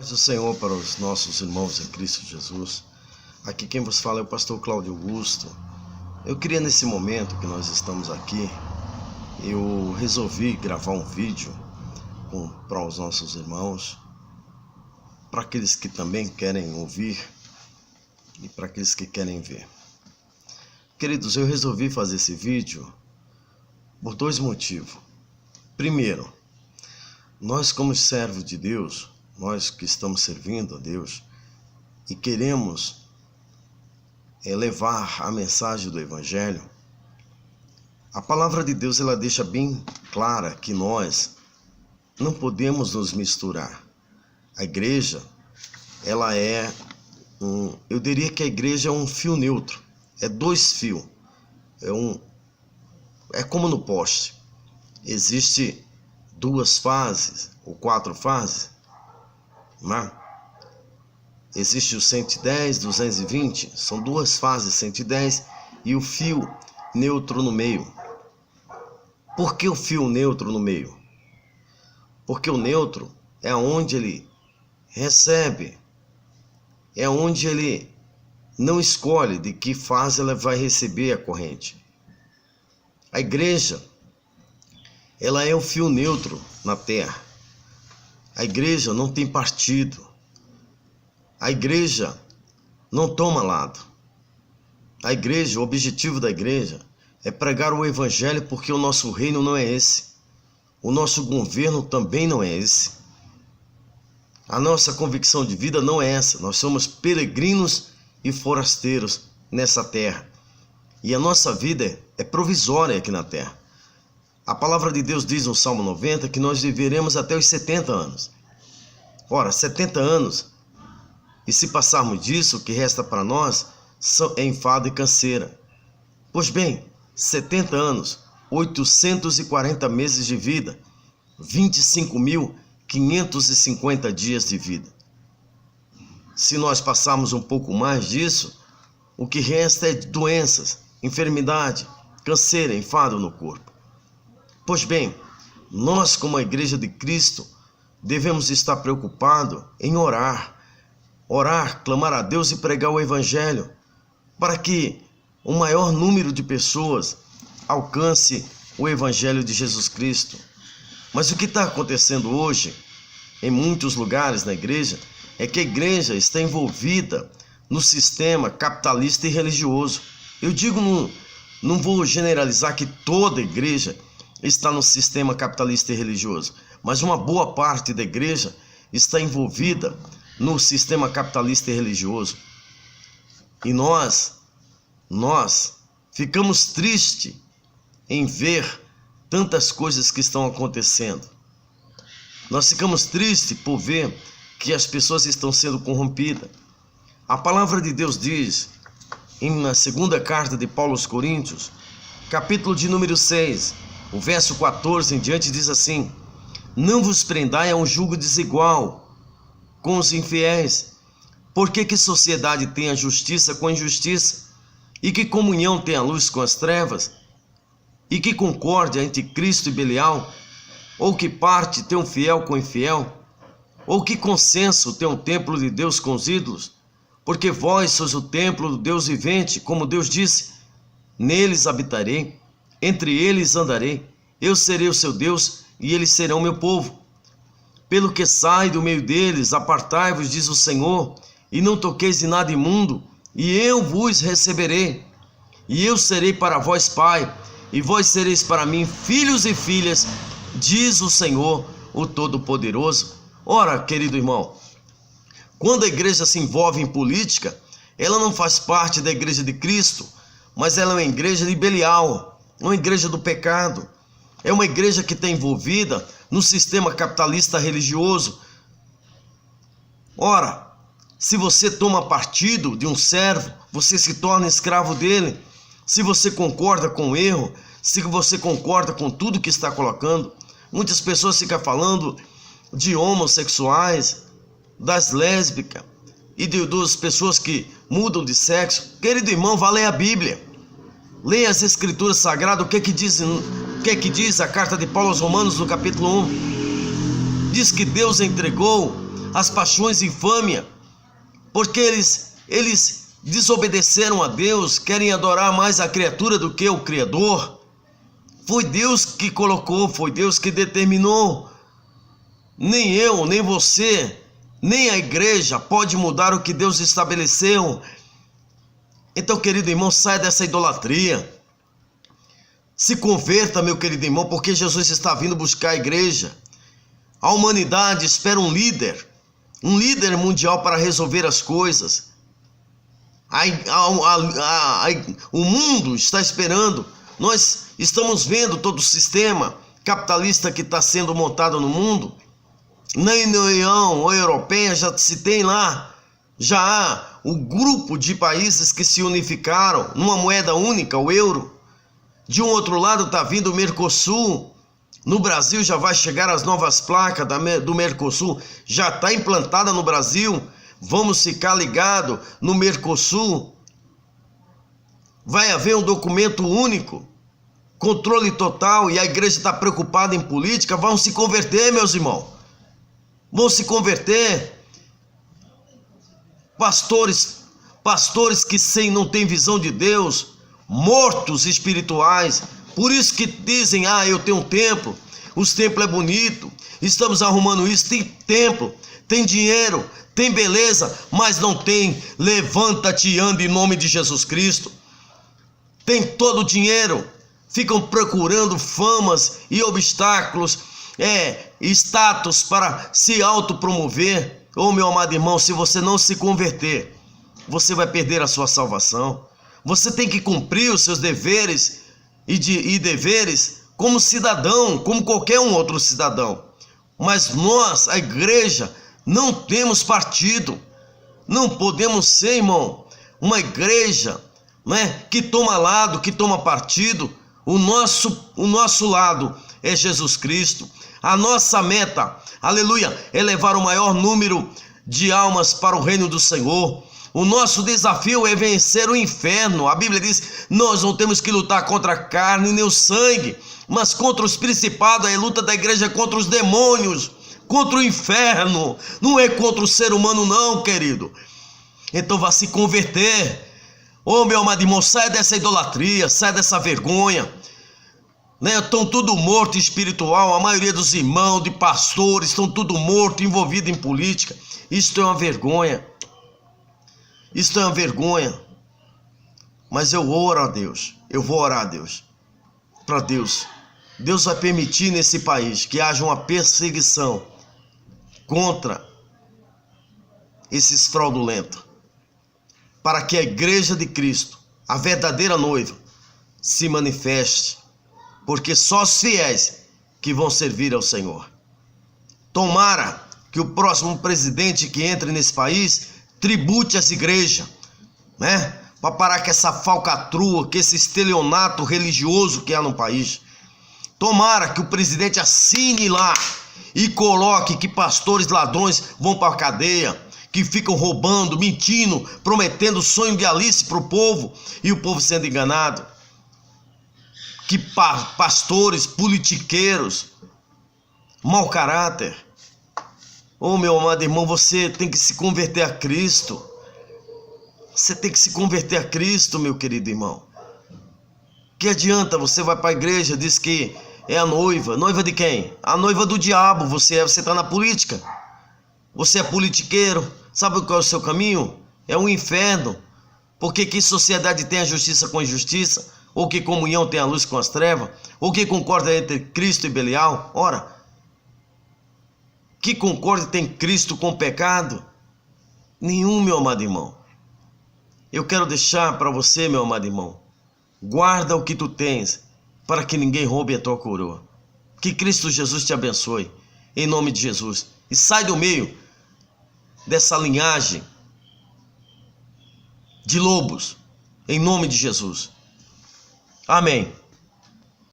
Paz do Senhor para os nossos irmãos em Cristo Jesus. Aqui quem vos fala é o pastor Cláudio Augusto. Eu queria, nesse momento que nós estamos aqui, eu resolvi gravar um vídeo para os nossos irmãos, para aqueles que também querem ouvir e para aqueles que querem ver. Queridos, eu resolvi fazer esse vídeo por dois motivos. Primeiro, nós como servos de Deus, nós que estamos servindo a Deus e queremos levar a mensagem do Evangelho, a palavra de Deus ela deixa bem clara que nós não podemos nos misturar. A igreja, ela eu diria que a igreja é um fio neutro, é dois fios, é como no poste, existe duas fases ou quatro fases, né? Existe o 110, 220, são duas fases, 110 e o fio neutro no meio. Por que o fio neutro no meio? Porque o neutro é onde ele recebe, é onde ele não escolhe de que fase ela vai receber a corrente. A igreja, ela é o fio neutro na terra. A igreja não tem partido. A igreja não toma lado. A igreja, o objetivo da igreja é pregar o Evangelho, porque o nosso reino não é esse. O nosso governo também não é esse. A nossa convicção de vida não é essa. Nós somos peregrinos e forasteiros nessa terra. E a nossa vida é provisória aqui na terra. A palavra de Deus diz no Salmo 90 que nós viveremos até os 70 anos. Ora, 70 anos, e se passarmos disso, o que resta para nós é enfado e canseira. Pois bem, 70 anos, 840 meses de vida, 25.550 dias de vida. Se nós passarmos um pouco mais disso, o que resta é doenças, enfermidade, canseira, enfado no corpo. Pois bem, nós como a Igreja de Cristo devemos estar preocupados em orar, clamar a Deus e pregar o Evangelho, para que o maior número de pessoas alcance o Evangelho de Jesus Cristo. Mas o que está acontecendo hoje, em muitos lugares na igreja, é que a igreja está envolvida no sistema capitalista e religioso. Eu digo, não vou generalizar que toda igreja está no sistema capitalista e religioso, mas uma boa parte da igreja está envolvida no sistema capitalista e religioso. E nós ficamos tristes em ver tantas coisas que estão acontecendo. Nós ficamos tristes por ver que as pessoas estão sendo corrompidas. A palavra de Deus diz, na segunda carta de Paulo aos Coríntios, capítulo de número 6, o verso 14 em diante diz assim: não vos prendai a um jugo desigual com os infiéis, porque que sociedade tem a justiça com a injustiça? E que comunhão tem a luz com as trevas? E que concórdia entre Cristo e Belial? Ou que parte tem um fiel com o infiel? Ou que consenso tem um templo de Deus com os ídolos? Porque vós sois o templo do Deus vivente, como Deus disse: neles habitarei, entre eles andarei, eu serei o seu Deus e eles serão meu povo. Pelo que sai do meio deles, apartai-vos, diz o Senhor, e não toqueis em nada imundo, e eu vos receberei. E eu serei para vós pai, e vós sereis para mim filhos e filhas, diz o Senhor, o Todo-Poderoso. Ora, querido irmão, quando a igreja se envolve em política, ela não faz parte da igreja de Cristo, mas ela é uma igreja de Belial, uma igreja do pecado. É uma igreja que está envolvida no sistema capitalista religioso. Ora, se você toma partido de um servo, você se torna escravo dele. Se você concorda com o erro, se você concorda com tudo que está colocando, muitas pessoas ficam falando de homossexuais, das lésbicas e das pessoas que mudam de sexo. Querido irmão, vá ler a Bíblia. Leia as Escrituras Sagradas, o que que diz a carta de Paulo aos Romanos no capítulo 1. Diz que Deus entregou as paixões infâmia, porque eles desobedeceram a Deus, querem adorar mais a criatura do que o Criador. Foi Deus que colocou, foi Deus que determinou. Nem eu, nem você, nem a igreja pode mudar o que Deus estabeleceu. Então, querido irmão, saia dessa idolatria. Se converta, meu querido irmão, porque Jesus está vindo buscar a igreja. A humanidade espera um líder mundial para resolver as coisas. O mundo está esperando. Nós estamos vendo todo o sistema capitalista que está sendo montado no mundo. Na União Europeia já se tem lá, já há o grupo de países que se unificaram numa moeda única, o euro. De um outro lado está vindo o Mercosul. No Brasil já vai chegar as novas placas do Mercosul, já está implantada no Brasil. Vamos ficar ligados no Mercosul. Vai haver um documento único, controle total, e a igreja está preocupada em política. Vão se converter, meus irmãos. Vão se converter. Pastores que não têm visão de Deus, mortos espirituais. Por isso que dizem, eu tenho um templo, os templos é bonito, estamos arrumando isso, tem templo, tem dinheiro, tem beleza, mas não tem levanta-te e anda em nome de Jesus Cristo. Tem todo o dinheiro, ficam procurando famas e obstáculos, status para se autopromover. Meu amado irmão, se você não se converter, você vai perder a sua salvação. Você tem que cumprir os seus deveres e deveres como cidadão, como qualquer um outro cidadão. Mas nós, a igreja, não temos partido. Não podemos ser, irmão, uma igreja, que toma lado, que toma partido. O nosso lado é Jesus Cristo. A nossa meta, aleluia, é levar o maior número de almas para o reino do Senhor. O nosso desafio é vencer o inferno. A Bíblia diz, nós não temos que lutar contra a carne nem o sangue, mas contra os principados. A luta da igreja é contra os demônios, contra o inferno, não é contra o ser humano não, querido. Então vá se converter. Meu amado irmão, sai dessa idolatria, sai dessa vergonha. Estão tudo morto espiritual, a maioria dos irmãos, de pastores, estão tudo morto, envolvido em política. Isto é uma vergonha. Isto é uma vergonha. Mas eu oro a Deus, eu vou orar a Deus, para Deus. Deus vai permitir nesse país que haja uma perseguição contra esses fraudulentos, para que a igreja de Cristo, a verdadeira noiva, se manifeste, porque só os fiéis que vão servir ao Senhor. Tomara que o próximo presidente que entre nesse país tribute as igrejas, para parar com essa falcatrua, com esse estelionato religioso que há no país. Tomara que o presidente assine lá e coloque que pastores ladrões vão para a cadeia, que ficam roubando, mentindo, prometendo sonho de Alice para o povo e o povo sendo enganado. Que pastores, politiqueiros, mau caráter. Meu amado irmão, você tem que se converter a Cristo. Você tem que se converter a Cristo, meu querido irmão. Que adianta você vai para a igreja, diz que é a noiva. Noiva de quem? A noiva do diabo. Você está na política. Você é politiqueiro. Sabe qual é o seu caminho? É o inferno. Porque que sociedade tem a justiça com a injustiça? Ou que comunhão tem a luz com as trevas? Ou que concórdia entre Cristo e Belial? Ora, que concórdia tem Cristo com o pecado? Nenhum, meu amado irmão. Eu quero deixar para você, meu amado irmão, guarda o que tu tens, para que ninguém roube a tua coroa. Que Cristo Jesus te abençoe, em nome de Jesus. E sai do meio dessa linhagem de lobos, em nome de Jesus. Amém.